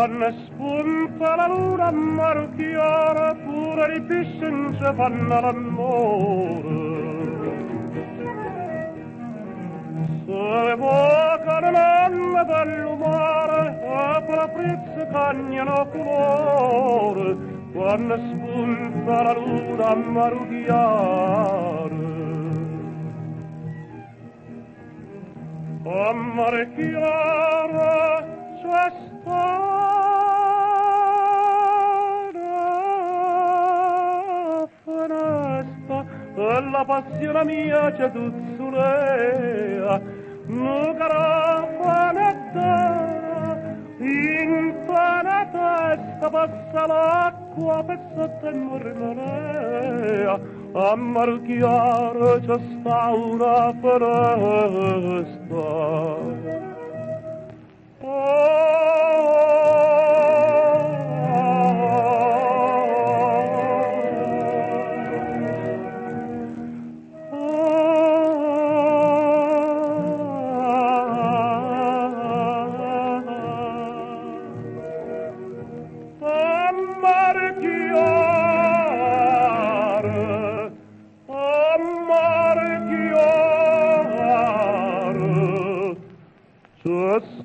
quando spunta la luna marchiara, pure i pisci ci fanno l'amore. Se evocano l'anima dell'umore, e per la frizza cagnano colore, quando spunta la luna marchiara. Amore chiara c'è stata festa e la passione mia c'è tuzzulea nu carafanetta in pana testa passa l'acqua per sotto il mormolea a mar chiaro c'è sta una foresta.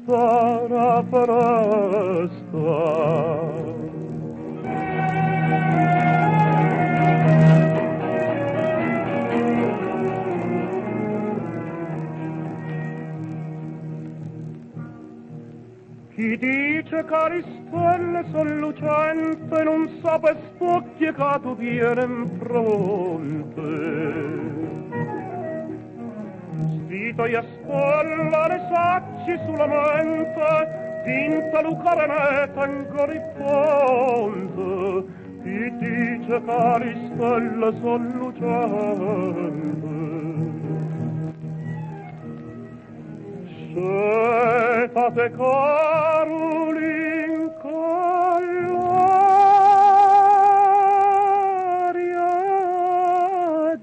Stara foresta. Chi dice che le stelle sono lucente non sa per spocchie che tu vieni in fronte. Stito e stella le sacci sulla mente, tinta lucareneta ancora in ponte. Chi dice che le stelle sono lucente. Se fate carolin coll'aria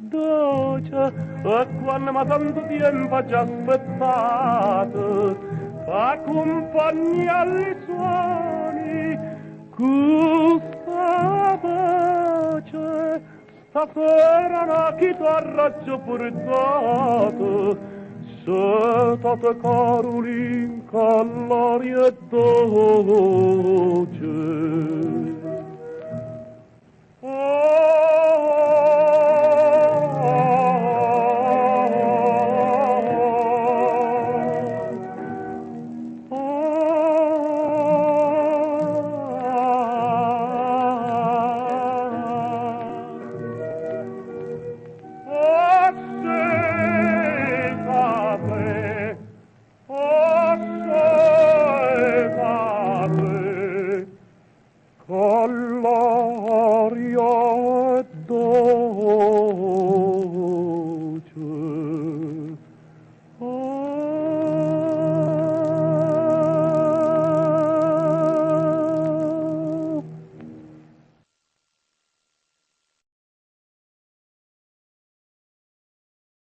dolce, e quando ma tanto tempo già aspettato, fa compagnia agli suoni, questa voce, stasera una chitarra ci ho portato, se fate carolin coll'aria dolce.